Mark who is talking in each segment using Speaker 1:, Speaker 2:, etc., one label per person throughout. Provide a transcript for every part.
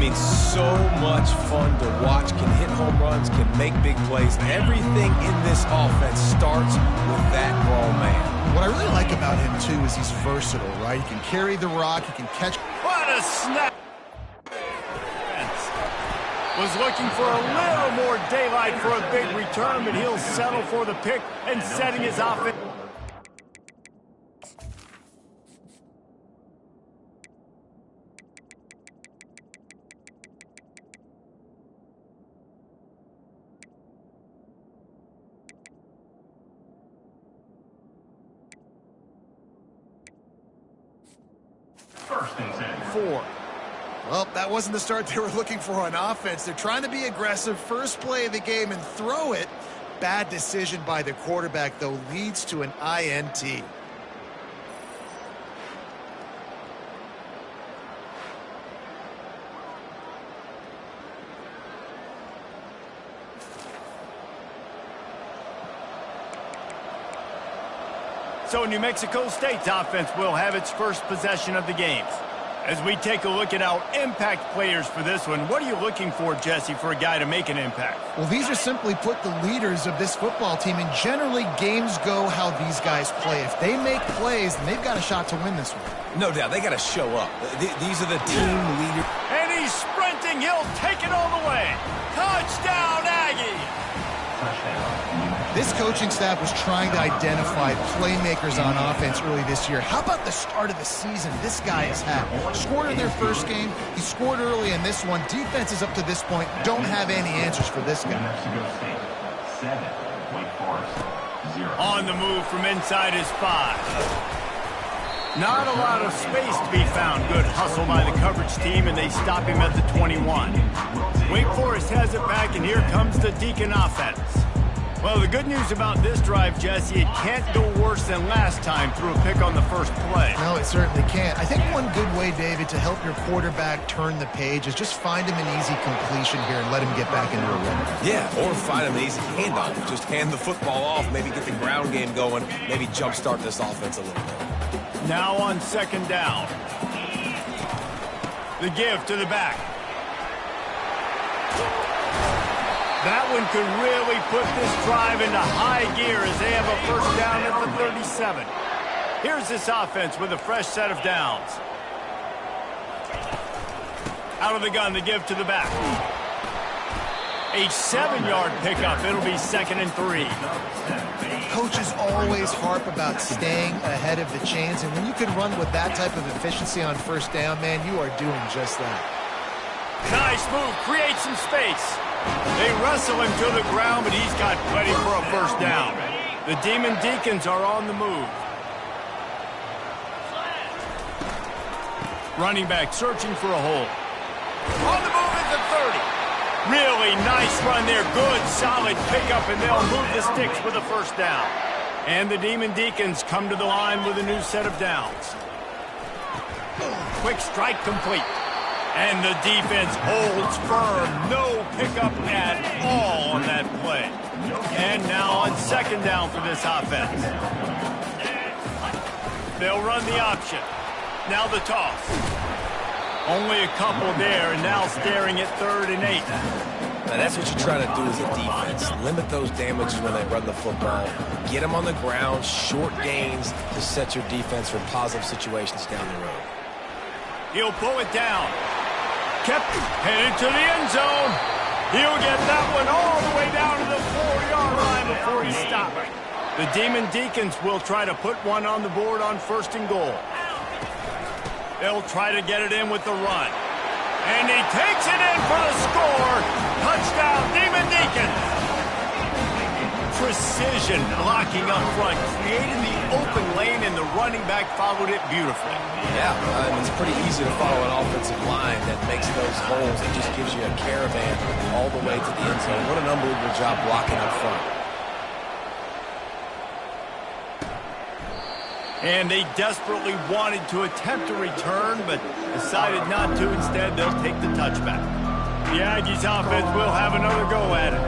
Speaker 1: mean, so much fun to watch. Can hit home runs, can make big plays. Everything in this offense starts with that grown man.
Speaker 2: What I really like about him, too, is he's versatile, right? He can carry the rock, he can catch.
Speaker 3: What a snap! Was looking for a little more daylight for a big return, but he'll settle for the pick and setting his offense.
Speaker 4: First and 10.
Speaker 2: 4. Well, that wasn't the start they were looking for on offense. They're trying to be aggressive. First play of the game and throw it. Bad decision by the quarterback, though, leads to an INT.
Speaker 3: So New Mexico State's offense will have its first possession of the game. As we take a look at our impact players for this one, what are you looking for, Jesse, for a guy to make an impact?
Speaker 2: Well, these are simply put the leaders of this football team, and generally games go how these guys play. If they make plays, then they've got a shot to win this one.
Speaker 1: No doubt, they got to show up. These are the team leaders.
Speaker 3: And he's sprinting. He'll take it all the way. Touchdown, Aggie!
Speaker 2: This coaching staff was trying to identify playmakers on offense early this year. How about the start of the season this guy has had? Scored in their first game. He scored early in this one. Defenses up to this point don't have any answers for this guy.
Speaker 3: On the move from inside his 5. Not a lot of space to be found. Good hustle by the coverage team, and they stop him at the 21. Wake Forest has it back, and here comes the Deacon offense. Well, the good news about this drive, Jesse, it can't go worse than last time through a pick on the first play.
Speaker 2: No, it certainly can't. I think one good way, David, to help your quarterback turn the page is just find him an easy completion here and let him get back into a rhythm.
Speaker 1: Yeah, or find him an easy handoff. Just hand the football off, maybe get the ground game going, maybe jumpstart this offense a little bit.
Speaker 3: Now on second down. The give to the back. That one could really put this drive into high gear as they have a first down at the 37. Here's this offense with a fresh set of downs. Out of the gun, the give to the back. A 7-yard pickup. It'll be 2nd and 3.
Speaker 2: Coaches always harp about staying ahead of the chains, and when you can run with that type of efficiency on first down, man, you are doing just that.
Speaker 3: Nice move. Create some space. They wrestle him to the ground, but he's got plenty for a first down. The Demon Deacons are on the move. Running back searching for a hole. On the move at the 30. Really nice run there. Good, solid pickup, and they'll move the sticks with a first down. And the Demon Deacons come to the line with a new set of downs. Quick strike complete. And the defense holds firm. No pickup at all on that play. And now on second down for this offense. They'll run the option. Now the toss. Only a couple there, and now staring at 3rd and 8.
Speaker 1: Now that's what you try to do as a defense. Limit those damages when they run the football. Get them on the ground, short gains to set your defense for positive situations down the road.
Speaker 3: He'll pull it down. Kept headed to the end zone. He'll get that one all the way down to the 4-yard line before he stopped. The Demon Deacons will try to put one on the board on 1st and goal. They'll try to get it in with the run. And he takes it in for the score. Touchdown, Demon Deacons. Precision blocking up front, creating the open lane, and the running back followed it beautifully.
Speaker 1: Yeah, it's pretty easy to follow an offensive line that makes those holes and just gives you a caravan all the way to the end zone. What an unbelievable job blocking up front.
Speaker 3: And they desperately wanted to attempt a return, but decided not to. Instead, they'll take the touchback. The Aggies offense will have another go at it.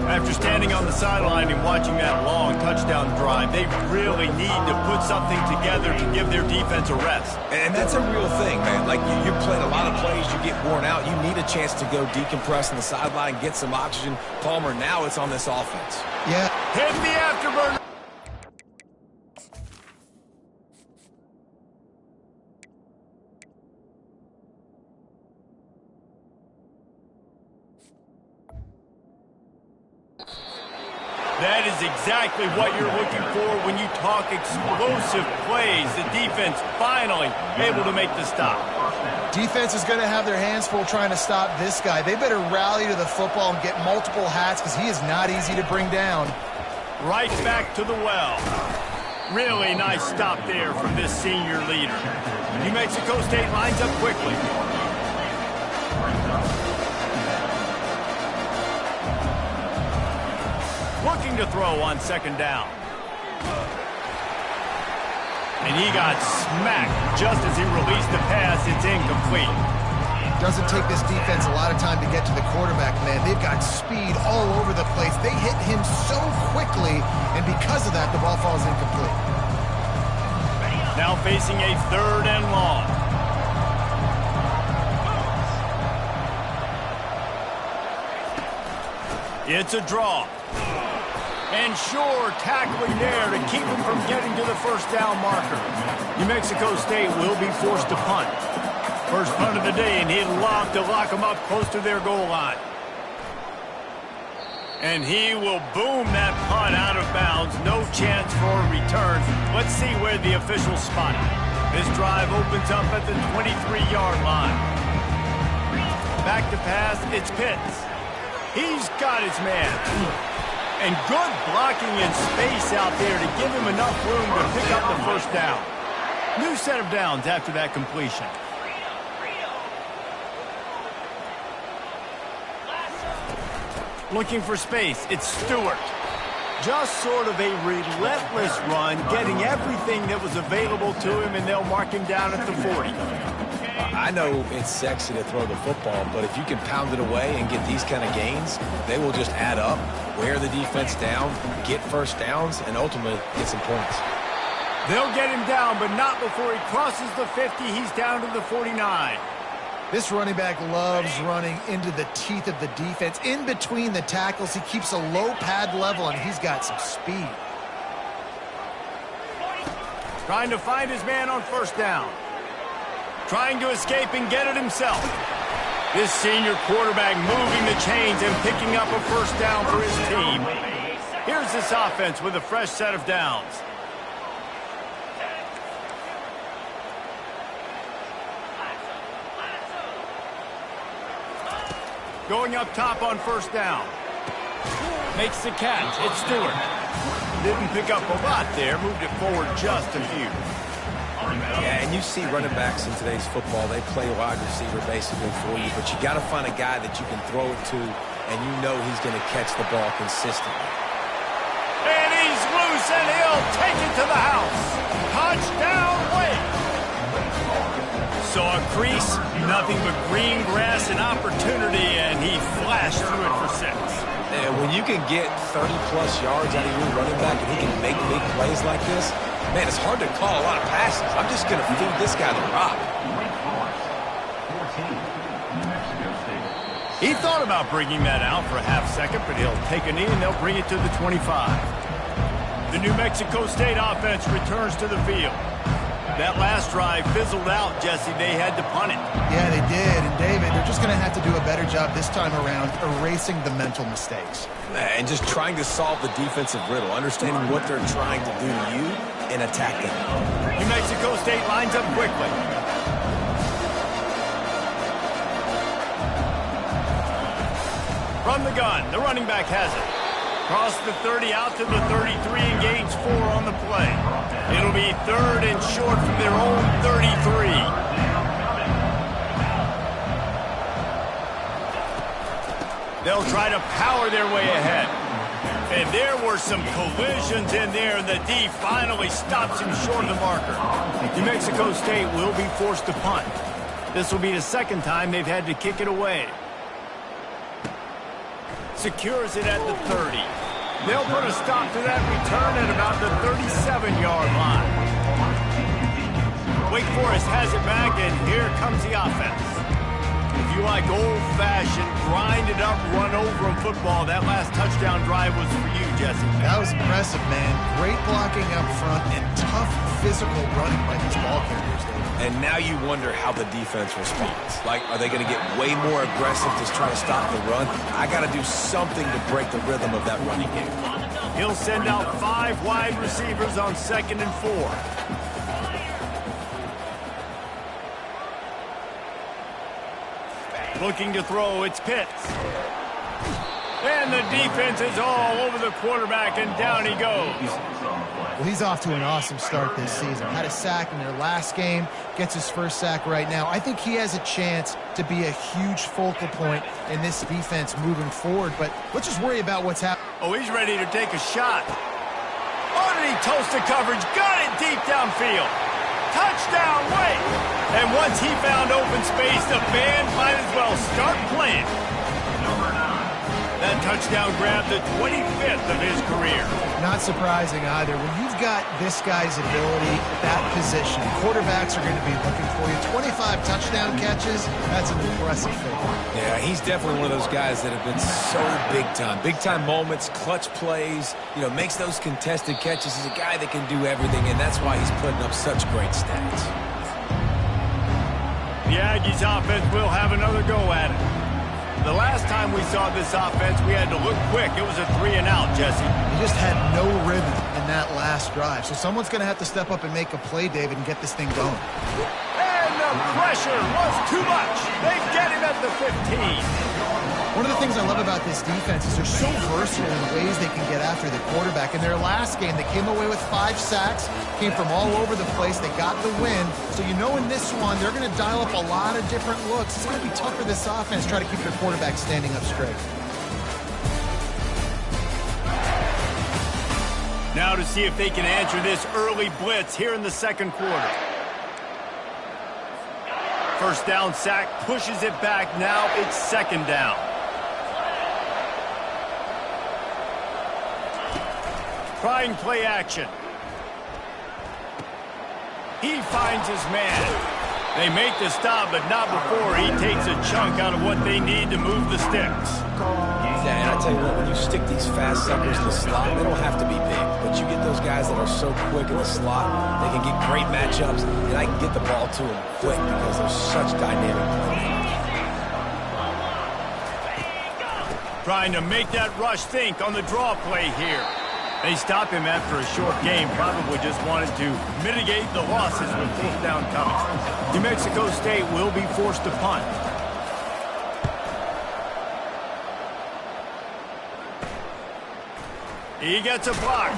Speaker 3: After standing on the sideline and watching that long touchdown drive, they really need to put something together to give their defense a rest.
Speaker 1: And that's a real thing, man. Like, you're playing a lot of plays, you get worn out. You need a chance to go decompress on the sideline, get some oxygen. Palmer, now it's on this offense.
Speaker 2: Yeah.
Speaker 3: Hit the afterburner. That is exactly what you're looking for when you talk explosive plays. The defense finally able to make the stop.
Speaker 2: Defense is going to have their hands full trying to stop this guy. They better rally to the football and get multiple hats because he is not easy to bring down.
Speaker 3: Right back to the well. Really nice stop there from this senior leader. New Mexico State lines up quickly. Looking to throw on second down. And he got smacked just as he released the pass. It's incomplete.
Speaker 2: Doesn't take this defense a lot of time to get to the quarterback, man. They've got speed all over the place. They hit him so quickly, and because of that, the ball falls incomplete.
Speaker 3: Now facing a 3rd and long. It's a draw. And sure, tackling there to keep him from getting to the first down marker. New Mexico State will be forced to punt. First punt of the day, and he'd love to lock them up close to their goal line. And he will boom that punt out of bounds. No chance for a return. Let's see where the officials spot it. This drive opens up at the 23-yard line. Back to pass, it's Pitts. He's got his man. And good blocking in space out there to give him enough room to pick up the first down. New set of downs after that completion. Looking for space, it's Stewart. Just sort of a relentless run, getting everything that was available to him, and they'll mark him down at the 40.
Speaker 1: I know it's sexy to throw the football, but if you can pound it away and get these kind of gains, they will just add up, wear the defense down, get first downs, and ultimately get some points.
Speaker 3: They'll get him down, but not before he crosses the 50. He's down to the 49.
Speaker 2: This running back loves running into the teeth of the defense. In between the tackles, he keeps a low pad level, and he's got some speed.
Speaker 3: Trying to find his man on first down. Trying to escape and get it himself. This senior quarterback moving the chains and picking up a first down for his team. Here's this offense with a fresh set of downs. Going up top on first down. Makes the catch. It's Stewart. Didn't pick up a lot there. Moved it forward just a few.
Speaker 1: Yeah, and you see running backs in today's football, they play wide receiver basically for you, but you got to find a guy that you can throw it to, and you know he's going to catch the ball consistently.
Speaker 3: And he's loose, and he'll take it to the house. Touchdown, Wake. Saw a crease, nothing but green grass and opportunity, and he flashed through it for 6.
Speaker 1: And when you can get 30-plus yards out of your running back and he can make big plays like this, man, it's hard to call a lot of passes. I'm just going to feed this guy the rock.
Speaker 3: He thought about bringing that out for a half second, but he'll take a knee and they'll bring it to the 25. The New Mexico State offense returns to the field. That last drive fizzled out, Jesse. They had to punt it.
Speaker 2: Yeah, they did. And, David, they're just going to have to do a better job this time around erasing the mental mistakes.
Speaker 1: And just trying to solve the defensive riddle, understanding what they're trying to do to you and attack them.
Speaker 3: New Mexico State lines up quickly. From the gun, the running back has it. Cross the 30 out to the 33 and gains 4 on the play. It'll be 3rd and short from their own 33. They'll try to power their way ahead. And there were some collisions in there, and the D finally stops him short of the marker. New Mexico State will be forced to punt. This will be the second time they've had to kick it away. Secures it at the 30. They'll put a stop to that return at about the 37-yard line. Wake Forest has it back, and here comes the offense. If you like old-fashioned, grind-it-up, run-over football, that last touchdown drive was for you, Jesse.
Speaker 2: That was impressive, man. Great blocking up front and tough physical running by these ball carriers, Dave.
Speaker 1: And now you wonder how the defense responds. Like, are they going to get way more aggressive to try to stop the run? I got to do something to break the rhythm of that running game.
Speaker 3: He'll send out 5 wide receivers on 2nd and 4. Looking to throw, it's Pitts. And the defense is all over the quarterback, and down he goes.
Speaker 2: Well, he's off to an awesome start this season. Had a sack in their last game, gets his first sack right now. I think he has a chance to be a huge focal point in this defense moving forward, but let's just worry about what's happening.
Speaker 3: Oh, he's ready to take a shot. Oh, did he toast the coverage? Got it deep downfield. Touchdown, Wake! And once he found open space, the band might as well start playing. That touchdown grabbed the 25th of his career.
Speaker 2: Not surprising either. When you've got this guy's ability at that position, quarterbacks are going to be looking for you. 25 touchdown catches, that's an impressive figure.
Speaker 1: Yeah, he's definitely one of those guys that have been so big time. Big time moments, clutch plays, makes those contested catches. He's a guy that can do everything, and that's why he's putting up such great stats.
Speaker 3: The Aggies offense will have another go at it. The last time we saw this offense, we had to look quick. It was a 3-and-out, Jesse.
Speaker 2: He just had no rhythm in that last drive. So someone's going to have to step up and make a play, David, and get this thing going.
Speaker 3: And the pressure was too much. They get him at the 15.
Speaker 2: One of the things I love about this defense is they're so versatile in the ways they can get after the quarterback. In their last game, they came away with 5 sacks, came from all over the place. They got the win. So in this one, they're going to dial up a lot of different looks. It's going to be tough for this offense to try to keep their quarterback standing up straight.
Speaker 3: Now to see if they can answer this early blitz here in the second quarter. First down sack, pushes it back. Now it's 2nd down. Trying play action. He finds his man. They make the stop, but not before he takes a chunk out of what they need to move the sticks.
Speaker 1: Yeah, and I tell you what, when you stick these fast suckers in the slot, they don't have to be big. But you get those guys that are so quick in the slot, they can get great matchups, and I can get the ball to them quick because they're such dynamic playmakers.
Speaker 3: Trying to make that rush think on the draw play here. They stop him after a short game, probably just wanted to mitigate the losses with 4th down coming. New Mexico State will be forced to punt. He gets a block.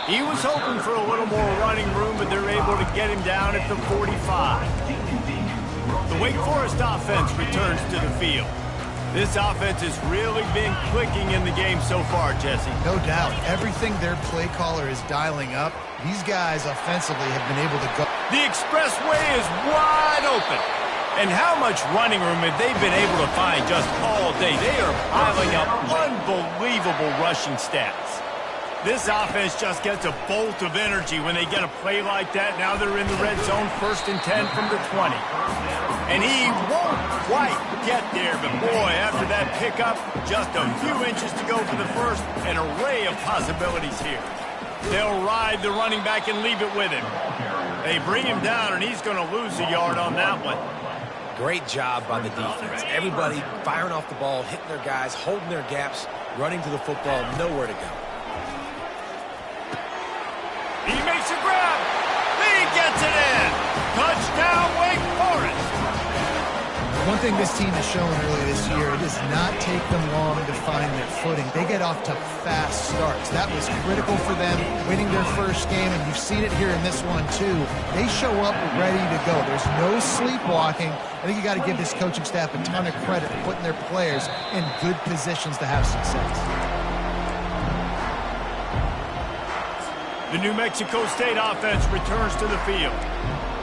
Speaker 3: He was hoping for a little more running room, but they're able to get him down at the 45. The Wake Forest offense returns to the field. This offense has really been clicking in the game so far, Jesse.
Speaker 2: No doubt. Everything their play caller is dialing up, these guys offensively have been able to go.
Speaker 3: The expressway is wide open. And how much running room have they been able to find just all day? They are piling up unbelievable rushing stats. This offense just gets a bolt of energy when they get a play like that. Now they're in the red zone, 1st and 10 from the 20. And he won't quite get there, but boy, after that pickup, just a few inches to go for the first, an array of possibilities here. They'll ride the running back and leave it with him. They bring him down, and he's going to lose a yard on that one.
Speaker 1: Great job by the defense. Everybody firing off the ball, hitting their guys, holding their gaps, running to the football, nowhere to go.
Speaker 3: He makes a grab. He gets it in. Touchdown, Wake Forest.
Speaker 2: One thing this team has shown early this year, it does not take them long to find their footing. They get off to fast starts. That was critical for them, winning their first game, and you've seen it here in this one too. They show up ready to go. There's no sleepwalking. I think you got to give this coaching staff a ton of credit for putting their players in good positions to have success.
Speaker 3: The New Mexico State offense returns to the field.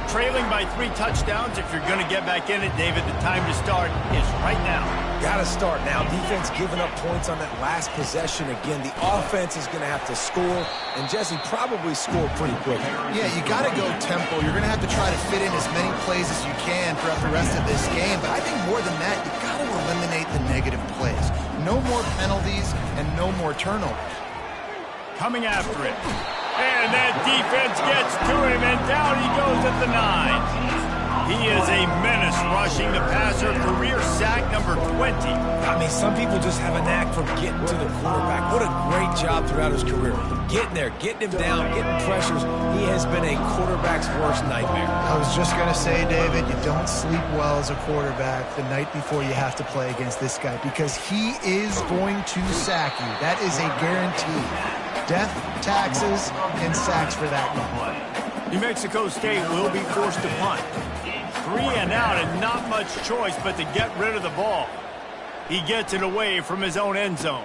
Speaker 3: trailing by 3 touchdowns. If you're going to get back in it, David, the time to start is right now.
Speaker 1: Got to start now. Defense giving up points on that last possession. Again, the offense is going to have to score, and Jesse probably scored pretty quickly.
Speaker 2: Yeah, you got to go tempo. You're going to have to try to fit in as many plays as you can throughout the rest of this game. But I think more than that, you got to eliminate the negative plays. No more penalties and no more turnovers.
Speaker 3: Coming after it. And that defense gets to him, and down he goes at the 9. He is a menace rushing the passer, career sack number 20.
Speaker 1: I mean, some people just have a knack for getting to the quarterback. What a great job throughout his career. Getting there, getting him down, getting pressures. He has been a quarterback's worst nightmare.
Speaker 2: I was just going to say, David, you don't sleep well as a quarterback the night before you have to play against this guy because he is going to sack you. That is a guarantee. Death, taxes, and sacks for that guy.
Speaker 3: New Mexico State will be forced to punt. 3 and out and not much choice but to get rid of the ball. He gets it away from his own end zone.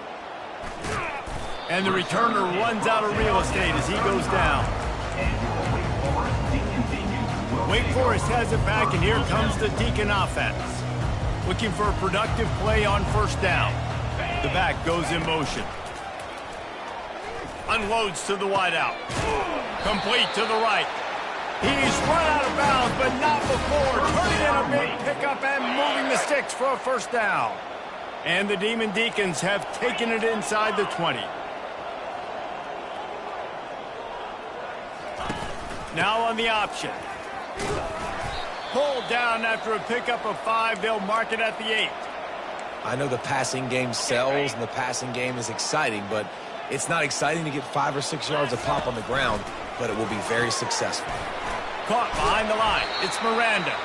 Speaker 3: And the returner runs out of real estate as he goes down. Wake Forest has it back, and here comes the Deacon offense. Looking for a productive play on first down. The back goes in motion. Unloads to the wideout. Complete to the right. He's run out of bounds, but not before. Turning in a big pickup and moving the sticks for a first down. And the Demon Deacons have taken it inside the 20. Now on the option. Pulled down after a pickup of 5. They'll mark it at the 8.
Speaker 1: I know the passing game sells and the passing game is exciting, but it's not exciting to get 5 or 6 yards of pop on the ground, but it will be very successful.
Speaker 3: Caught behind the line. It's Miranda.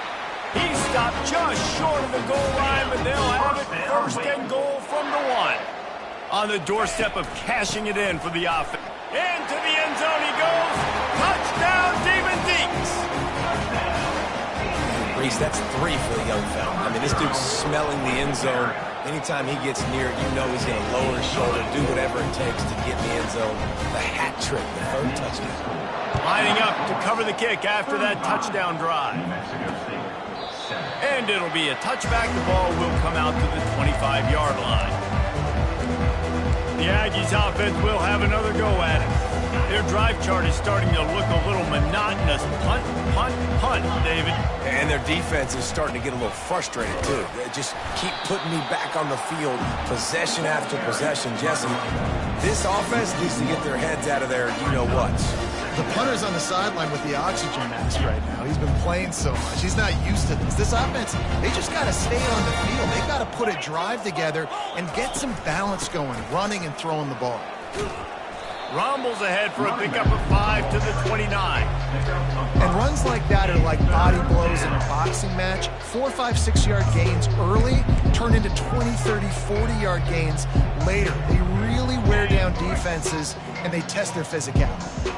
Speaker 3: He stopped just short of the goal line, but they'll have it first and goal from the 1. On the doorstep of cashing it in for the offense. Into the end zone he goes. Touchdown, Demon Deeks.
Speaker 1: Reese, that's 3 for the young fella. I mean, this dude's smelling the end zone. Anytime he gets near it, you know he's going to lower his shoulder, do whatever it takes to get in the end zone. The hat trick, the 3rd touchdown.
Speaker 3: Lining up to cover the kick after that touchdown drive. And it'll be a touchback. The ball will come out to the 25-yard line. The Aggies offense will have another go at it. Their drive chart is starting to look a little monotonous. Punt, punt, punt, David.
Speaker 1: And their defense is starting to get a little frustrated, too. They just keep putting me back on the field, possession after possession. Jesse, this offense needs to get their heads out of their you-know-whats.
Speaker 2: The punter's on the sideline with the oxygen mask right now. He's been playing so much. He's not used to this. This offense, they just got to stay on the field. They got to put a drive together and get some balance going, running and throwing the ball.
Speaker 3: Rumbles ahead for a pickup of 5 to the 29.
Speaker 2: And runs like that are like body blows in a boxing match. 4, 5, 6-yard gains early turn into 20, 30, 40-yard gains later. They really wear down defenses, and they test their physicality.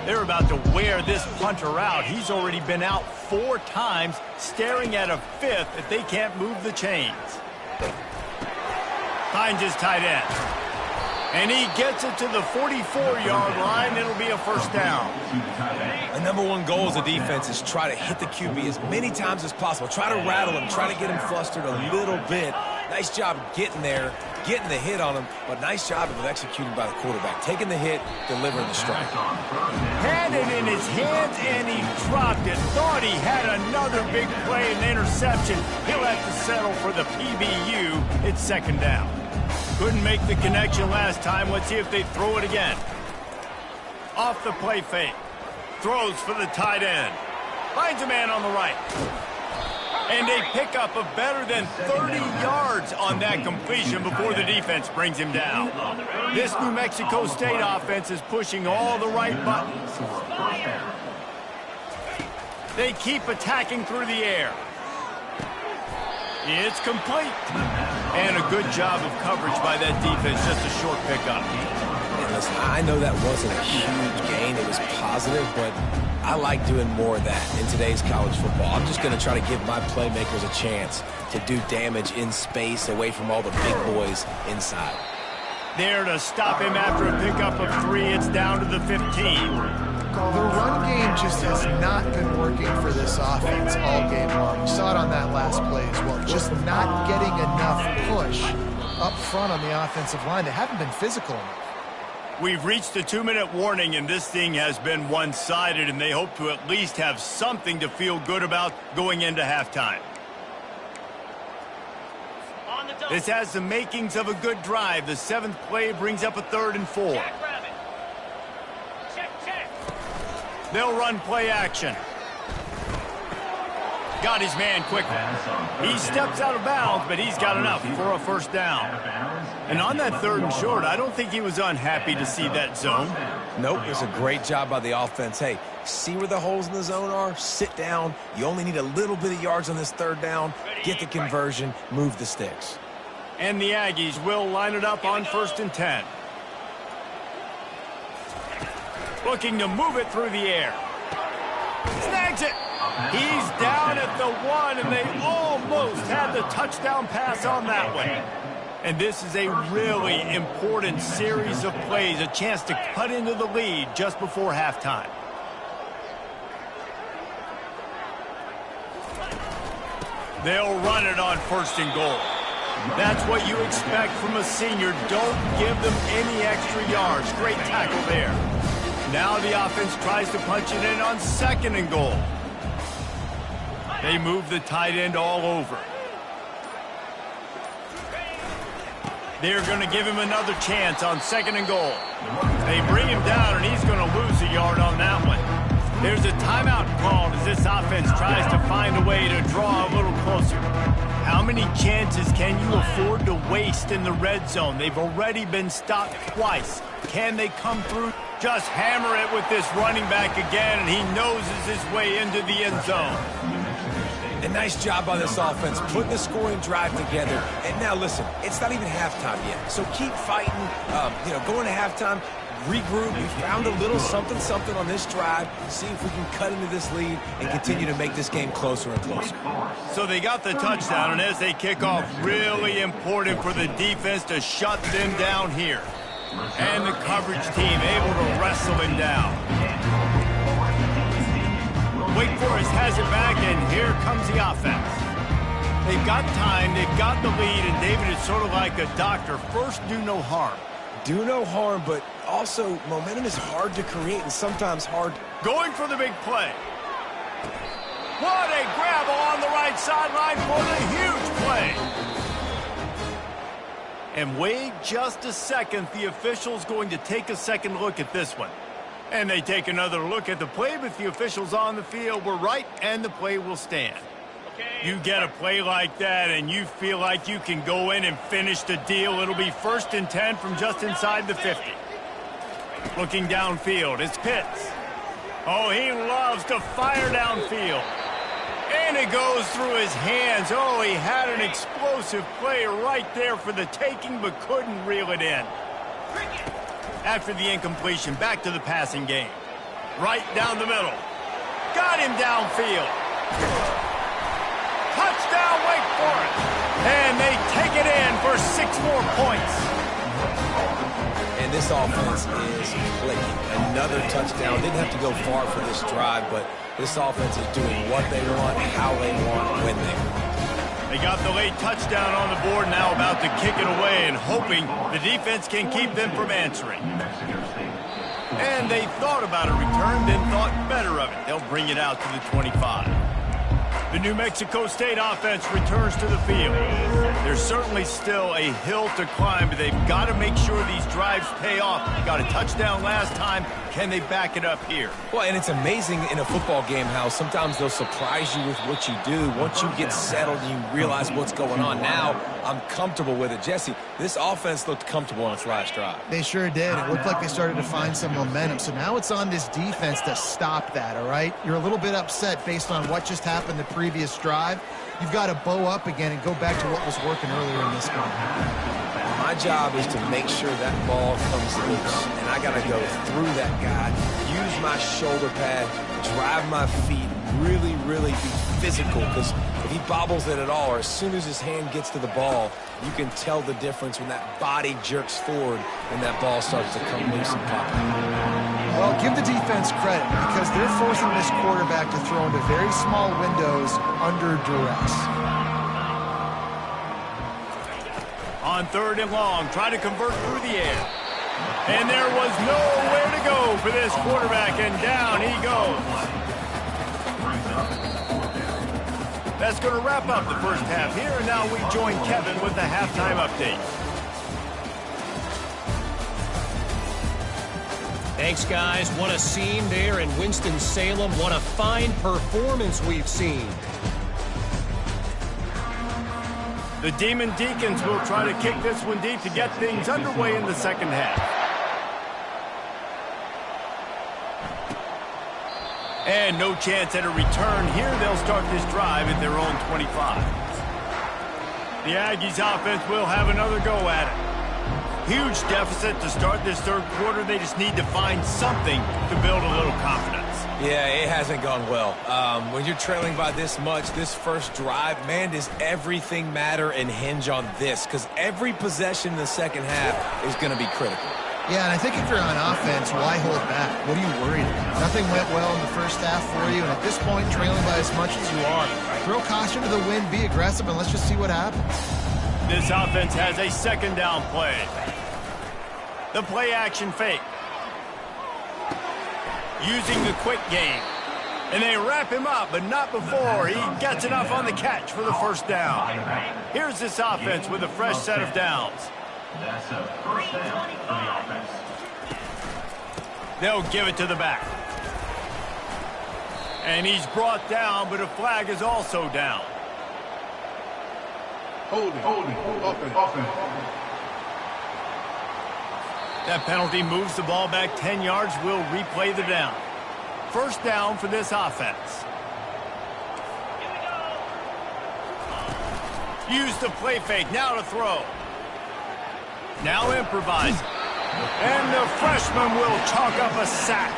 Speaker 3: They're about to wear this punter out. He's already been out 4 times, staring at a 5th if they can't move the chains. Finds his tight end. And he gets it to the 44-yard line. It'll be a first down.
Speaker 1: The number 1 goal as a defense is try to hit the QB as many times as possible. Try to rattle him, try to get him flustered a little bit. Nice job getting there, getting the hit on him, but nice job of executing by the quarterback. Taking the hit, delivering the strike.
Speaker 3: Had it in his hands, and he dropped it. Thought he had another big play and interception. He'll have to settle for the PBU. It's second down. Couldn't make the connection last time. Let's see if they throw it again. Off the play fake. Throws for the tight end. Finds a man on the right. And a pickup of better than 30 yards on that completion before the defense brings him down. This New Mexico State offense is pushing all the right buttons. They keep attacking through the air. It's complete. And a good job of coverage by that defense. Just a short pickup.
Speaker 1: And listen, I know that wasn't a huge gain. It was positive, but I like doing more of that in today's college football. I'm just going to try to give my playmakers a chance to do damage in space away from all the big boys inside.
Speaker 3: There to stop him after a pickup of 3. It's down to the 15.
Speaker 2: The run game just has not been working for this offense all game long. We saw it on that last play as well. Just not getting enough push up front on the offensive line. They haven't been physical enough.
Speaker 3: We've reached the 2-minute warning, and this thing has been one-sided, and they hope to at least have something to feel good about going into halftime. This has the makings of a good drive. The 7th play brings up a 3rd and 4. They'll run play action. Got his man quickly. He steps out of bounds, but he's got enough for a first down. And on that 3rd and short, I don't think he was unhappy to see that zone.
Speaker 1: Nope, it's a great job by the offense. Hey, see where the holes in the zone are? Sit down. You only need a little bit of yards on this 3rd down. Get the conversion, move the sticks.
Speaker 3: And the Aggies will line it up on 1st and 10. Looking to move it through the air. Snags it. He's down at the 1, and they almost had the touchdown pass on that one. And this is a really important series of plays, a chance to cut into the lead just before halftime. They'll run it on 1st and goal. That's what you expect from a senior. Don't give them any extra yards. Great tackle there. Now the offense tries to punch it in on 2nd and goal. They move the tight end all over. They're going to give him another chance on 2nd and goal. They bring him down, and he's going to lose a yard on that one. There's a timeout called as this offense tries to find a way to draw a little closer. How many chances can you afford to waste in the red zone? They've already been stopped twice. Can they come through? Just hammer it with this running back again, and he noses his way into the end zone.
Speaker 1: A nice job by this offense, putting the scoring drive together. And now, listen, it's not even halftime yet. So keep fighting, going to halftime, regroup. We found a little something on this drive. See if we can cut into this lead and continue to make this game closer and closer.
Speaker 3: So they got the touchdown, and as they kick off, really important for the defense to shut them down here. And the coverage team able to wrestle him down. Wake Forest has it back, and here comes the offense. They've got time, they've got the lead, and David is sort of like a doctor. First, do no harm.
Speaker 1: Do no harm, but also momentum is hard to create and sometimes hard.
Speaker 3: Going for the big play. What a grab on the right sideline for the huge play. And wait just a second. The official's going to take a second look at this one. And they take another look at the play, but the officials on the field were right, and the play will stand. You get a play like that, and you feel like you can go in and finish the deal. It'll be 1st and 10 from just inside the 50. Looking downfield, it's Pitts. Oh, he loves to fire downfield. And it goes through his hands. Oh, he had an explosive play right there for the taking, but couldn't reel it in. After the incompletion, back to the passing game. Right down the middle. Got him downfield. Touchdown, Wake Forest. And they take it in for 6 more points.
Speaker 1: And this offense is clicking. Another touchdown. Didn't have to go far for this drive, but this offense is doing what they want, how they want, when they want.
Speaker 3: They got the late touchdown on the board, now about to kick it away and hoping the defense can keep them from answering. And they thought about a return, then thought better of it. They'll bring it out to the 25. The New Mexico State offense returns to the field. There's certainly still a hill to climb, but they've got to make sure these drives pay off. They got a touchdown last time. Can they back it up here?
Speaker 1: Well, and it's amazing in a football game how sometimes they'll surprise you with what you do. Once you get settled and you realize what's going on, now I'm comfortable with it. Jesse, this offense looked comfortable on its last drive.
Speaker 2: They sure did. It looked like they started to find some momentum. So now it's on this defense to stop that, all right? You're a little bit upset based on what just happened the previous drive. You've got to bow up again and go back to what was working earlier in this game.
Speaker 1: My job is to make sure that ball comes loose, and I got to go through that guy, use my shoulder pad, drive my feet, really be physical, because if he bobbles it at all, or as soon as his hand gets to the ball, you can tell the difference when that body jerks forward and that ball starts to come loose and pop out.
Speaker 2: Well, give the defense credit because they're forcing this quarterback to throw into very small windows under duress.
Speaker 3: On 3rd and long, try to convert through the air. And there was nowhere to go for this quarterback, and down he goes. That's going to wrap up the first half here, and now we join Kevin with the halftime update.
Speaker 5: Thanks, guys. What a scene there in Winston-Salem. What a fine performance we've seen.
Speaker 3: The Demon Deacons will try to kick this one deep to get things underway in the second half. And no chance at a return here. They'll start this drive at their own 25. The Aggies offense will have another go at it. Huge deficit to start this third quarter. They just need to find something to build a little confidence.
Speaker 1: Yeah, it hasn't gone well. When you're trailing by this much, this first drive, man, does everything matter and hinge on this? Because every possession in the second half is going to be critical.
Speaker 2: Yeah, and I think if you're on offense, why hold back? What are you worried about? Nothing went well in the first half for you, and at this point, trailing by as much as you are, throw caution to the wind, be aggressive, and let's just see what happens.
Speaker 3: This offense has a second down play. The play action fake. Using the quick game. And they wrap him up, but not before he gets enough on the catch for the first down. Here's this offense with a fresh set of downs.
Speaker 4: That's a first down for the offense.
Speaker 3: They'll give it to the back. And he's brought down, but a flag is also down.
Speaker 6: Holding, offense.
Speaker 3: That penalty moves the ball back 10 yards. We'll replay the down. First down for this offense. Use the play fake. Now to throw. Now improvising. And the freshman will chalk up a sack.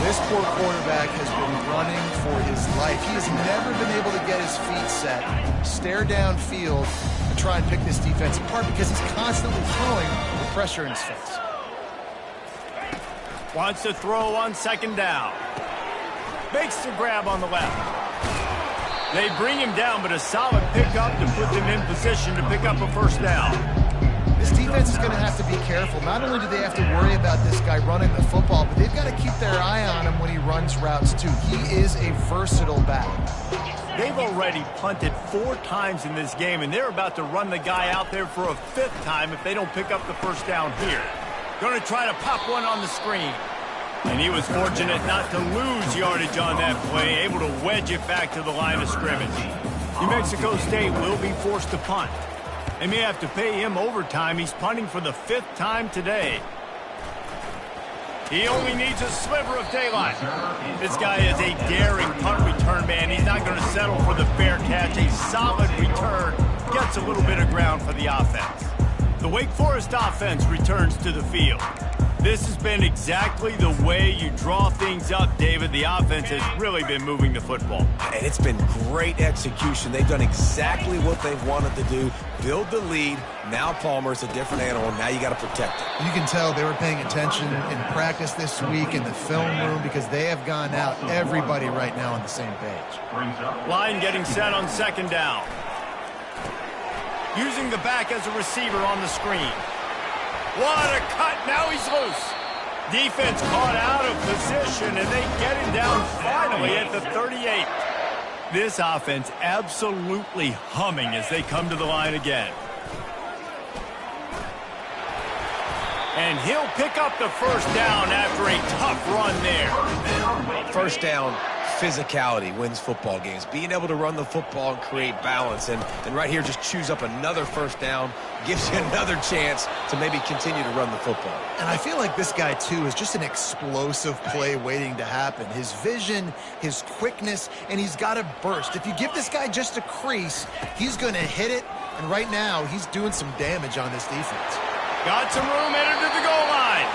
Speaker 2: This poor quarterback has been running for his life. He has never been able to get his feet set, stare downfield, and try and pick this defense apart because he's constantly throwing with pressure in his face.
Speaker 3: Wants to throw on second down. Makes the grab on the left. They bring him down, but a solid pickup to put them in position to pick up a first down.
Speaker 2: This defense is going to have to be careful. Not only do they have to worry about this guy running the football, but they've got to keep their eye on him when he runs routes too. He is a versatile back.
Speaker 3: They've already punted 4 times in this game, and they're about to run the guy out there for a 5th time if they don't pick up the first down here. Going to try to pop one on the screen. And he was fortunate not to lose yardage on that play, able to wedge it back to the line of scrimmage. New Mexico State will be forced to punt. They may have to pay him overtime. He's punting for the 5th time today. He only needs a sliver of daylight. This guy is a daring punt return man. He's not going to settle for the fair catch. A solid return. Gets a little bit of ground for the offense. The Wake Forest offense returns to the field. This has been exactly the way you draw things up, David. The offense has really been moving the football.
Speaker 1: And it's been great execution. They've done exactly what they've wanted to do. Build the lead. Now Palmer's a different animal. Now you got to protect it.
Speaker 2: You can tell they were paying attention in practice this week in the film room because they have gone out, everybody right now on the same page.
Speaker 3: Line getting set on second down. Using the back as a receiver on the screen. What a cut. Now he's loose. Defense caught out of position, and they get him down finally at the 38. This offense absolutely humming as they come to the line again. And he'll pick up the first down after a tough run there.
Speaker 1: First down, physicality wins football games. Being able to run the football and create balance. And right here, just choose up another first down. Gives you another chance to maybe continue to run the football.
Speaker 2: And I feel like this guy, too, is just an explosive play waiting to happen. His vision, his quickness, and he's got a burst. If you give this guy just a crease, he's going to hit it. And right now, he's doing some damage on this defense.
Speaker 3: Got some room, headed to the goal line.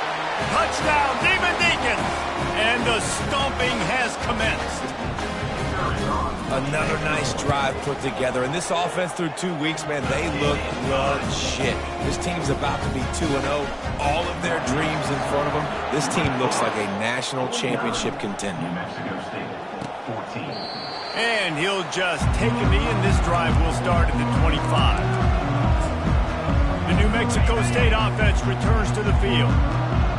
Speaker 3: Touchdown, Demon Deacons. And the stomping has commenced.
Speaker 1: Another nice drive put together. And this offense through 2 weeks, man, they look legit. This team's about to be 2-0. All of their dreams in front of them. This team looks like a national championship contender.
Speaker 4: New Mexico State, 14.
Speaker 3: And he'll just take a knee, and this drive will start at the 25. The New Mexico State offense returns to the field.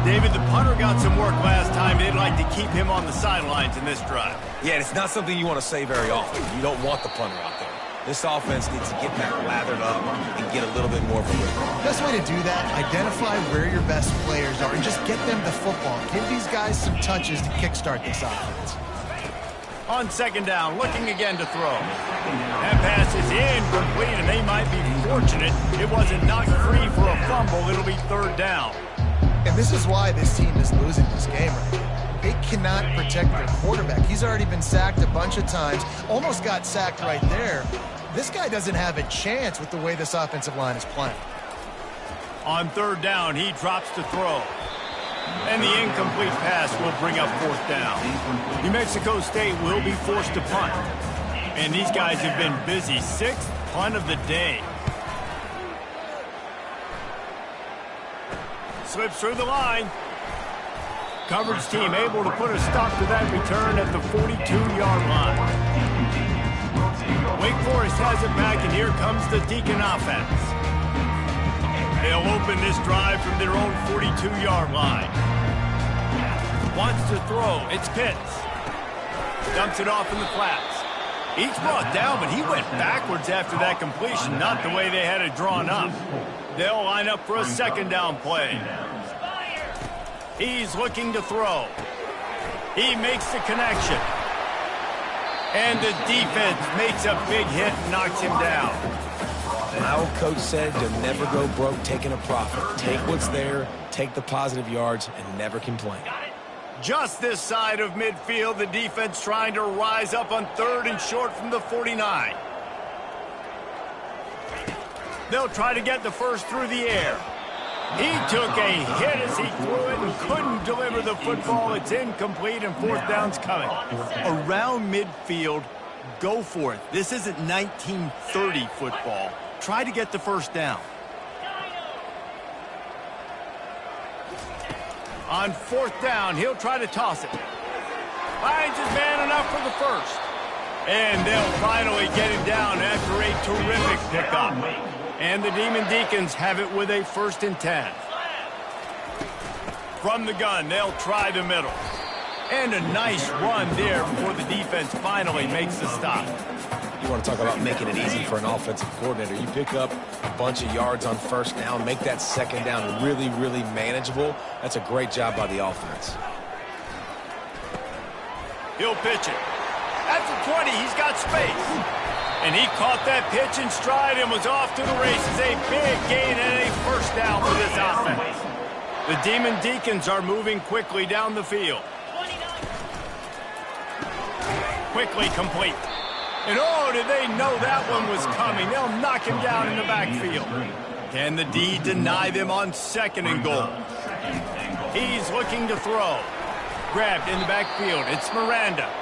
Speaker 3: David, the punter got some work last time. They'd like to keep him on the sidelines in this drive.
Speaker 1: Yeah, it's not something you want to say very often. You don't want the punter out there. This offense needs to get back lathered up and get a little bit more of a rhythm.
Speaker 2: Best way to do that, identify where your best players are and just get them the football. Give these guys some touches to kickstart this offense.
Speaker 3: On second down, looking again to throw. That pass is incomplete, and they might be fortunate it wasn't knocked free for a fumble. It'll be third down.
Speaker 2: And this is why this team is losing this game right now. They cannot protect their quarterback. He's already been sacked a bunch of times. Almost got sacked right there. This guy doesn't have a chance with the way this offensive line is playing.
Speaker 3: On third down, he drops to throw. And the incomplete pass will bring up fourth down. New Mexico State will be forced to punt. And these guys have been busy. Sixth punt of the day. Slips through the line. Coverage team able to put a stop to that return at the 42-yard line. Wake Forest has it back, and here comes the Deacon offense. They'll open this drive from their own 42-yard line. Wants to throw. It's Pitts. Dumps it off in the flats. He's brought down, but he went backwards after that completion, not the way they had it drawn up. They'll line up for a second down play. He's looking to throw. He makes the connection. And the defense makes a big hit and knocks him down.
Speaker 1: My old coach said to never go broke taking a profit. Take what's there, take the positive yards, and never complain.
Speaker 3: Just this side of midfield, the defense trying to rise up on third and short from the 49. They'll try to get the first through the air. He took a hit as he threw it and couldn't deliver the football. It's incomplete, and fourth down's coming. Around midfield, go for it. This isn't 1930 football. Try to get the first down. On fourth down, he'll try to toss it. Finds his man enough for the first. And they'll finally get him down after a terrific pickup. And the Demon Deacons have it with a 1st and 10. From the gun, they'll try the middle. And a nice run there before the defense finally makes the stop.
Speaker 1: You want to talk about making it easy for an offensive coordinator. You pick up a bunch of yards on first down, make that second down really, really manageable. That's a great job by the offense.
Speaker 3: He'll pitch it. At the 20, he's got space. And he caught that pitch in stride and was off to the races. A big gain and a first down for this offense. The Demon Deacons are moving quickly down the field. Quickly complete. And oh, did they know that one was coming. They'll knock him down in the backfield. Can the D deny them on second and goal? He's looking to throw. Grabbed in the backfield. It's Miranda.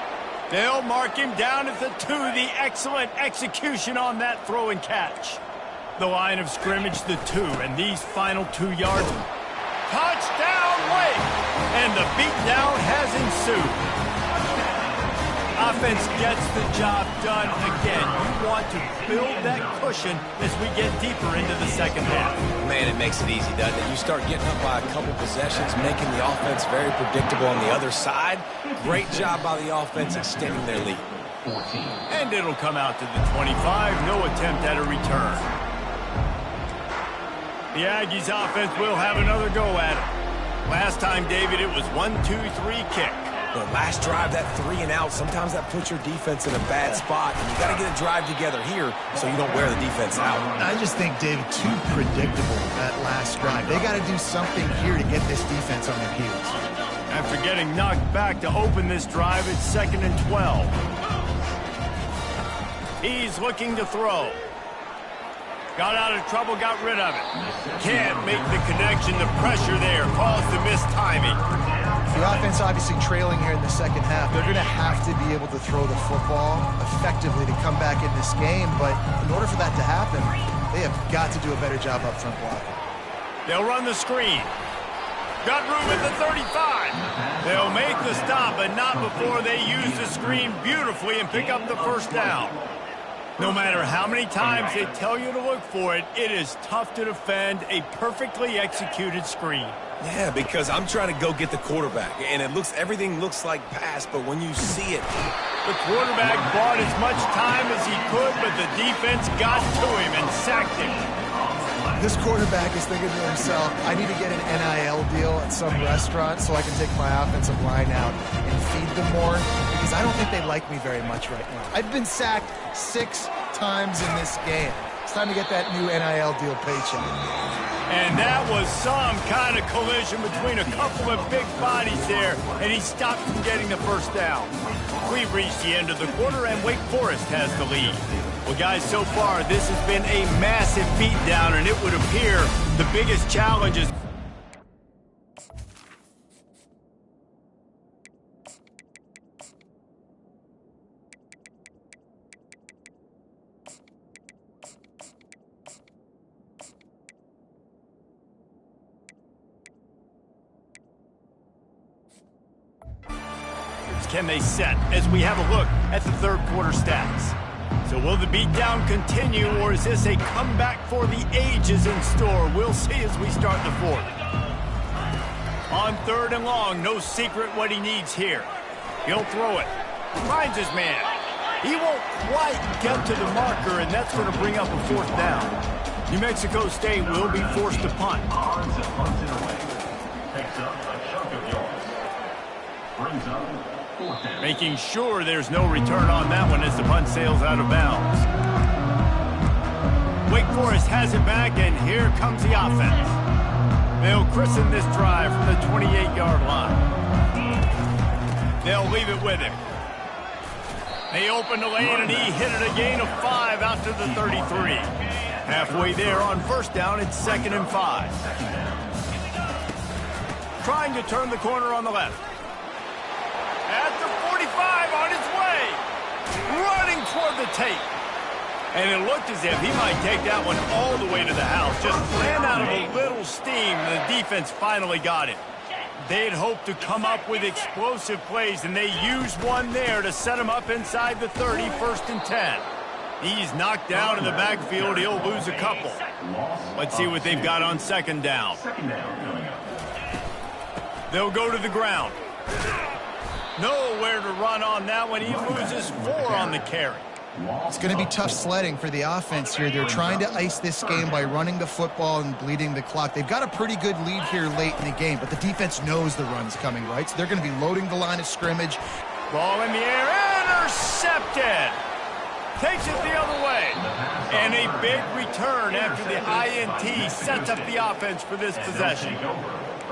Speaker 3: They'll mark him down at the 2. The excellent execution on that throw and catch. The line of scrimmage, the 2, and these final 2 yards. Touchdown, Wake! And the beatdown has ensued. Offense gets the job done again. You want to build that cushion as we get deeper into the second half.
Speaker 1: Man, it makes it easy, doesn't it? You start getting up by a couple possessions, making the offense very predictable on the other side. Great job by the offense extending their lead.
Speaker 3: And it'll come out to the 25. No attempt at a return. The Aggies offense will have another go at it. Last time, David, it was 1-2-3 kick.
Speaker 1: The last drive, that 3 and out, sometimes that puts your defense in a bad spot, and you got to get a drive together here so you don't wear the defense out.
Speaker 2: I just think, David, too predictable that last drive. They got to do something here to get this defense on their heels.
Speaker 3: After getting knocked back to open this drive, it's 2nd and 12. He's looking to throw. Got out of trouble, got rid of it. Can't make the connection. The pressure there caused the missed timing.
Speaker 2: The offense obviously trailing here in the second half. They're going to have to be able to throw the football effectively to come back in this game. But in order for that to happen, they have got to do a better job up front blocking.
Speaker 3: They'll run the screen. Got room at the 35. They'll make the stop, but not before they use the screen beautifully and pick up the first down. No matter how many times they tell you to look for it, it is tough to defend a perfectly executed screen.
Speaker 1: Yeah, because I'm trying to go get the quarterback, and everything looks like pass, but when you see it,
Speaker 3: the quarterback bought as much time as he could, but the defense got to him and sacked him.
Speaker 2: This quarterback is thinking to himself, I need to get an NIL deal at some restaurant so I can take my offensive line out and feed them more, because I don't think they like me very much right now. I've been sacked 6 times in this game. It's time to get that new NIL deal paycheck.
Speaker 3: And that was some kind of collision between a couple of big bodies there, and he stopped from getting the first down. We've reached the end of the quarter, and Wake Forest has the lead. Well, guys, so far, this has been a massive beatdown, and it would appear the biggest challenge is... Can they set as we have a look at the third quarter stats? So will the beatdown continue, or is this a comeback for the ages in store? We'll see as we start the fourth. On 3rd and long, no secret what he needs here. He'll throw it. Finds his man. He won't quite get to the marker, and that's going to bring up a 4th down. New Mexico State will be forced to punt.
Speaker 4: Odds and punts it away. Takes up a chunk of yards. Brings up 4th down.
Speaker 3: Making sure there's no return on that one as the punt sails out of bounds. Wake Forest has it back, and here comes the offense. They'll christen this drive from the 28-yard line. They'll leave it with him. They open the lane, and he hit it a gain of 5 out to the 33. Halfway there on 1st down, it's 2nd and 5. Trying to turn the corner on the left. At the 45, on his way. Running toward the tape. And it looked as if he might take that one all the way to the house. Just ran out of a little steam. The defense finally got it. They had hoped to come up with explosive plays, and they used one there to set him up inside the 30, 1st and 10. He's knocked down in the backfield. He'll lose a couple. Let's see what they've got on 2nd down. They'll go to the ground. Nowhere to run on that one. He loses 4 on the carry.
Speaker 2: It's going to be tough sledding for the offense here. They're trying to ice this game by running the football and bleeding the clock. They've got a pretty good lead here late in the game, but the defense knows the run's coming, right? So they're going to be loading the line of scrimmage.
Speaker 3: Ball in the air, intercepted. Takes it the other way. And a big return after the INT sets up the offense for this possession.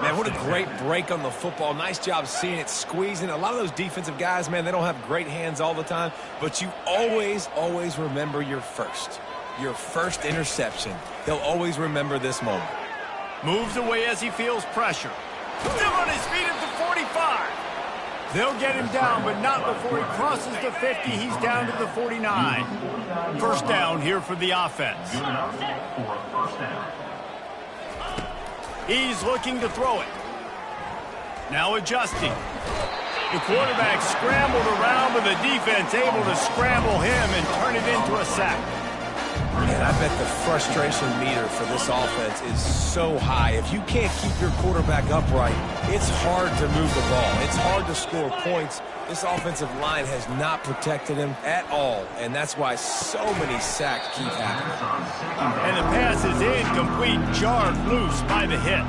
Speaker 1: Man, what a great break on the football. Nice job seeing it, squeezing. A lot of those defensive guys, man, they don't have great hands all the time, but you always, always remember your first interception. They'll always remember this moment.
Speaker 3: Moves away as he feels pressure. Still on his feet at the 45. They'll get him down, but not before he crosses the 50. He's down to the 49. 1st down here for the offense.
Speaker 4: Good enough for a 1st down.
Speaker 3: He's looking to throw it. Now adjusting. The quarterback scrambled around, but the defense able to scramble him and turn it into a sack.
Speaker 1: Man, I bet the frustration meter for this offense is so high. If you can't keep your quarterback upright, it's hard to move the ball. It's hard to score points. This offensive line has not protected him at all, and that's why so many sacks keep happening.
Speaker 3: And the pass is incomplete, jarred loose by the hit.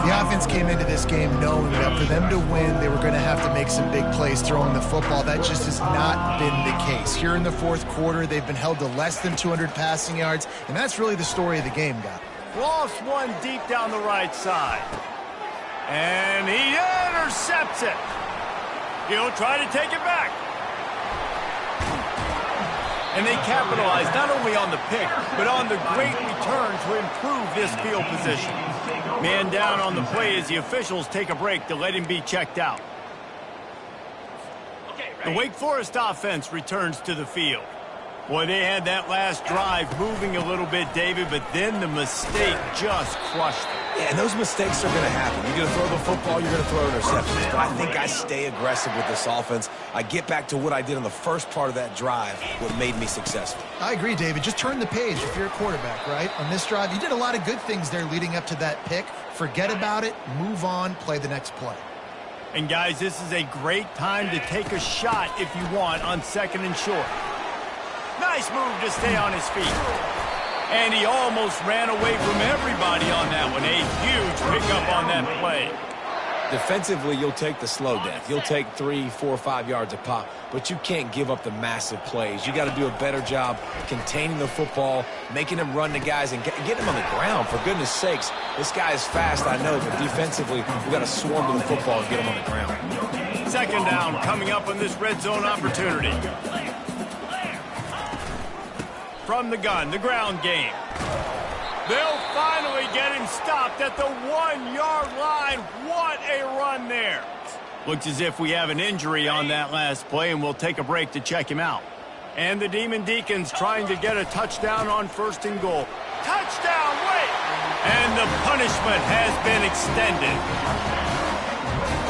Speaker 2: The offense came into this game knowing that for them to win, they were going to have to make some big plays throwing the football. That just has not been the case. Here in the 4th quarter, they've been held to less than 200 passing yards, and that's really the story of the game, guy.
Speaker 3: Lost one deep down the right side. And he intercepts it. He'll try to take it back. And they capitalized not only on the pick, but on the great return to improve this field position. Man down on the play as the officials take a break to let him be checked out. The Wake Forest offense returns to the field. Boy, they had that last drive moving a little bit, David, but then the mistake just crushed them.
Speaker 1: Yeah, and those mistakes are going to happen. You're going to throw the football, you're going to throw interceptions. But I think I stay aggressive with this offense. I get back to what I did on the first part of that drive, what made me successful.
Speaker 2: I agree, David. Just turn the page if you're a quarterback, right? On this drive, you did a lot of good things there leading up to that pick. Forget about it, move on, play the next play.
Speaker 3: And, guys, this is a great time to take a shot if you want on 2nd and short. Nice move to stay on his feet. And he almost ran away from everybody on that one. A huge pickup on that play.
Speaker 1: Defensively, you'll take the slow death. You'll take 3, 4, 5 yards a pop, but you can't give up the massive plays. You got to do a better job containing the football, making them run the guys, and get them on the ground. For goodness sakes, this guy is fast, I know, but defensively, we got to swarm to the football and get him on the ground.
Speaker 3: 2nd down coming up on this red zone opportunity. From the gun, the ground game. They'll finally get him stopped at the 1-yard line. What a run there. Looks as if we have an injury on that last play, and we'll take a break to check him out. And the Demon Deacons trying to get a touchdown on 1st and goal. Touchdown, wait! And the punishment has been extended.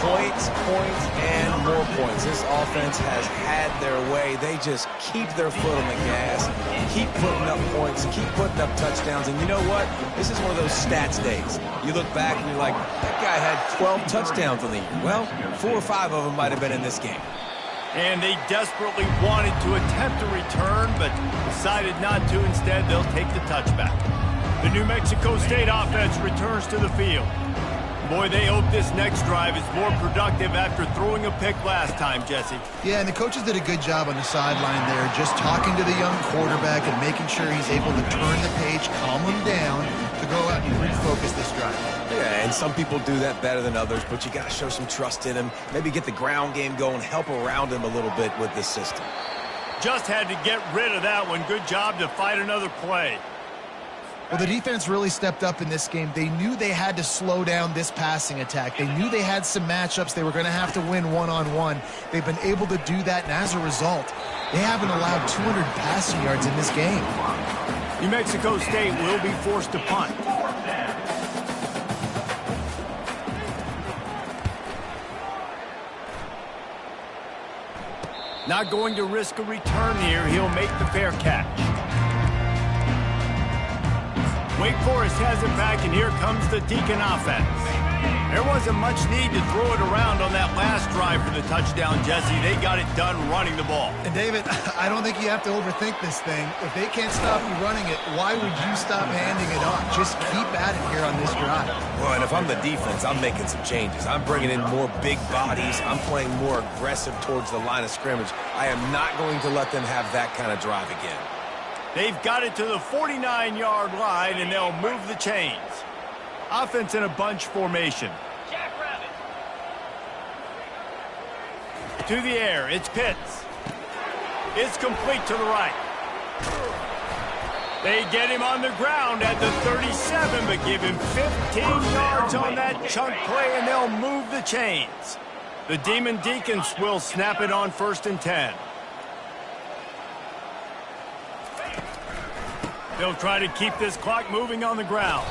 Speaker 1: Points, and more points. This offense has had their way. They just keep their foot on the gas, keep putting up points, keep putting up touchdowns. And you know what? This is one of those stats days. You look back and you're like, that guy had 12 touchdowns on the year. Well, 4 or 5 of them might have been in this game.
Speaker 3: And they desperately wanted to attempt a return, but decided not to. Instead, they'll take the touchback. The New Mexico State offense returns to the field. Boy, they hope this next drive is more productive after throwing a pick last time, Jesse.
Speaker 2: Yeah, and the coaches did a good job on the sideline there, just talking to the young quarterback and making sure he's able to turn the page, calm him down, to go out and refocus this drive.
Speaker 1: Yeah, and some people do that better than others, but you got to show some trust in him, maybe get the ground game going, help around him a little bit with this system.
Speaker 3: Just had to get rid of that one. Good job to fight another play.
Speaker 2: Well, the defense really stepped up in this game. They knew they had to slow down this passing attack. They knew they had some matchups they were going to have to win one-on-one. They've been able to do that, and as a result, they haven't allowed 200 passing yards in this game.
Speaker 3: New Mexico State will be forced to punt. Not going to risk a return here. He'll make the fair catch. Wake Forest has it back, and here comes the Deacon offense. There wasn't much need to throw it around on that last drive for the touchdown, Jesse. They got it done running the ball.
Speaker 2: And, David, I don't think you have to overthink this thing. If they can't stop you running it, why would you stop handing it off? Just keep at it here on this drive.
Speaker 1: Well, and if I'm the defense, I'm making some changes. I'm bringing in more big bodies. I'm playing more aggressive towards the line of scrimmage. I am not going to let them have that kind of drive again.
Speaker 3: They've got it to the 49-yard line, and they'll move the chains. Offense in a bunch formation. To the air, it's Pitts. It's complete to the right. They get him on the ground at the 37, but give him 15 yards on that chunk play, and they'll move the chains. The Demon Deacons will snap it on 1st and 10. They'll try to keep this clock moving on the ground.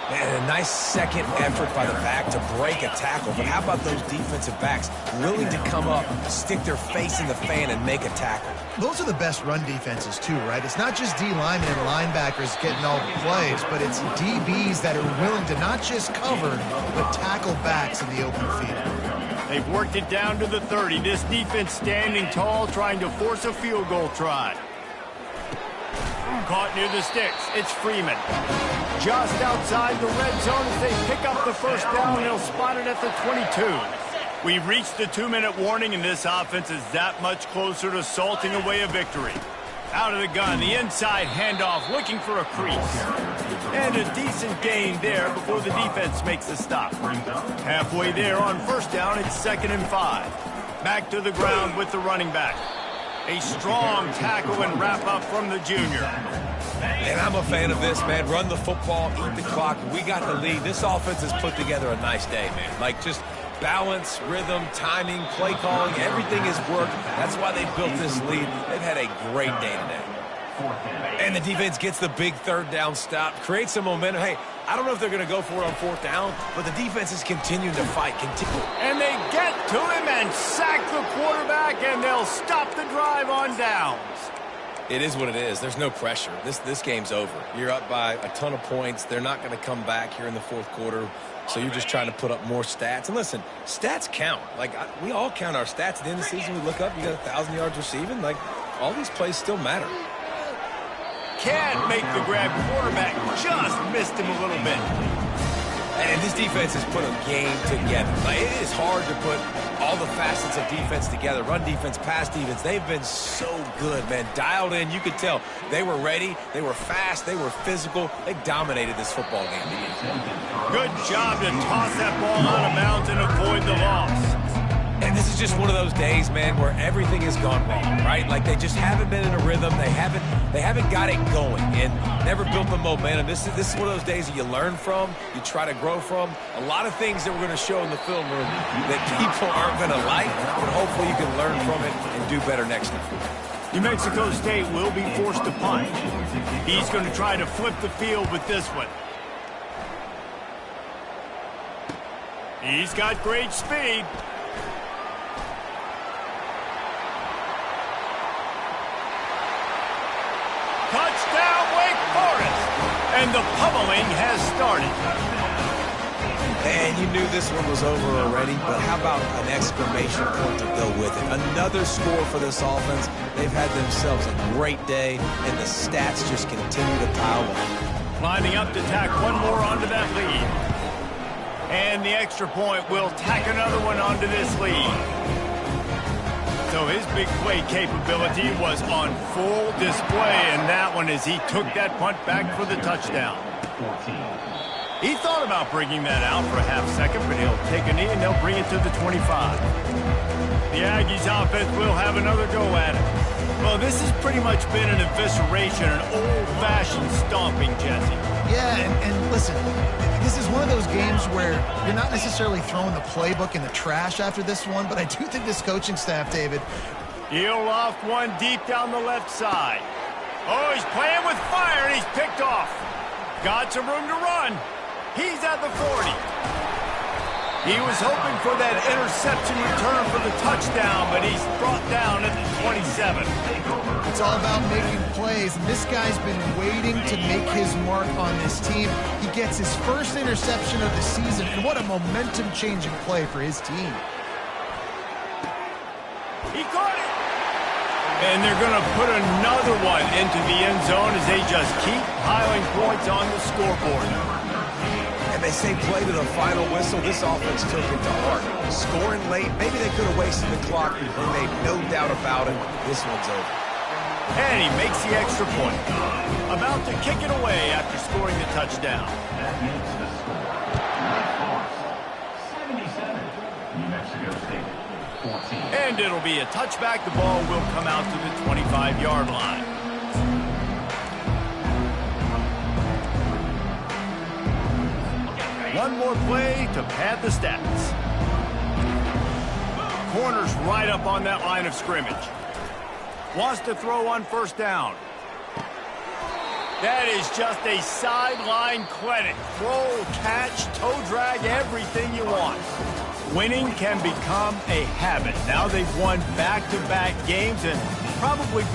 Speaker 1: Man, a nice second effort by the back to break a tackle. But how about those defensive backs willing to come up, stick their face in the fan, and make a tackle?
Speaker 2: Those are the best run defenses, too, right? It's not just D linemen and linebackers getting all the plays, but it's DBs that are willing to not just cover, but tackle backs in the open field.
Speaker 3: They've worked it down to the 30. This defense standing tall, trying to force a field goal try. Caught near the sticks. It's Freeman. Just outside the red zone as they pick up the 1st down. They'll spot it at the 22. We've reached the 2-minute warning, and this offense is that much closer to salting away a victory. Out of the gun, the inside handoff, looking for a crease. And a decent gain there before the defense makes the stop. Halfway there on 1st down, it's 2nd and 5. Back to the ground with the running back. A strong tackle and wrap-up from the junior.
Speaker 1: And I'm a fan of this, man. Run the football, eat the clock. We got the lead. This offense has put together a nice day, man. Like, just balance, rhythm, timing, play calling, everything has worked. That's why they built this lead. They've had a great day today. And the defense gets the big third down stop, creates some momentum. Hey, I don't know if they're going to go for it on fourth down, but the defense is continuing to fight.
Speaker 3: And they get to him and sack the quarterback, and they'll stop the drive on downs.
Speaker 1: It is what it is. There's no pressure. This game's over. You're up by a ton of points. They're not going to come back here in the fourth quarter, so you're just trying to put up more stats. And listen, stats count. Like, we all count our stats. At the end of the season, we look up, you got 1,000 yards receiving. Like, all these plays still matter.
Speaker 3: Can't make the grab. Quarterback just missed him a little bit.
Speaker 1: And this defense has put a game together. Like, it is hard to put all the facets of defense together. Run defense, pass defense. They've been so good, man. Dialed in. You could tell they were ready. They were fast. They were physical. They dominated this football game.
Speaker 3: Good job to toss that ball out of bounds and avoid the loss.
Speaker 1: And this is just one of those days, man, where everything has gone wrong, right? Like, they just haven't been in a rhythm. They haven't got it going and never built the momentum. This is one of those days that you learn from, you try to grow from. A lot of things that we're going to show in the film room that people aren't going to like, but hopefully you can learn from it and do better next time.
Speaker 3: New Mexico State will be forced to punt. He's going to try to flip the field with this one. He's got great speed. Touchdown, Wake Forest! And the pummeling has started.
Speaker 1: And you knew this one was over already, but how about an exclamation point to go with it? Another score for this offense. They've had themselves a great day, and the stats just continue to pile up.
Speaker 3: Lining up to tack one more onto that lead. And the extra point will tack another one onto this lead. So his big play capability was on full display in that one as he took that punt back for the touchdown. He thought about bringing that out for a half second, but he'll take a knee and they'll bring it to the 25. The Aggies offense will have another go at it. Well, this has pretty much been an evisceration, an old-fashioned stomping, Jesse.
Speaker 2: Yeah, and listen, this is one of those games where you're not necessarily throwing the playbook in the trash after this one, but I do think this coaching staff, David.
Speaker 3: He'll loft one deep down the left side. Oh, he's playing with fire, and he's picked off. Got some room to run. He's at the 40. He was hoping for that interception return for the touchdown, but he's brought down at the 27.
Speaker 2: It's all about making plays, and this guy's been waiting to make his mark on this team. He gets his first interception of the season, and what a momentum-changing play for his team.
Speaker 3: He caught it! And they're going to put another one into the end zone as they just keep piling points on the scoreboard.
Speaker 1: And they say play to the final whistle. This offense took it to heart. Scoring late, maybe they could have wasted the clock. They made no doubt about it. This one's over.
Speaker 3: And he makes the extra point. About to kick it away after scoring the touchdown.
Speaker 4: That makes the score. 77. New Mexico State. 14.
Speaker 3: And it'll be a touchback. The ball will come out to the 25-yard line. One more play to pad the stats. Corner's right up on that line of scrimmage. Wants to throw on first down. That is just a sideline clinic. Throw, catch, toe drag, everything you want. Winning can become a habit. Now they've won back-to-back games and probably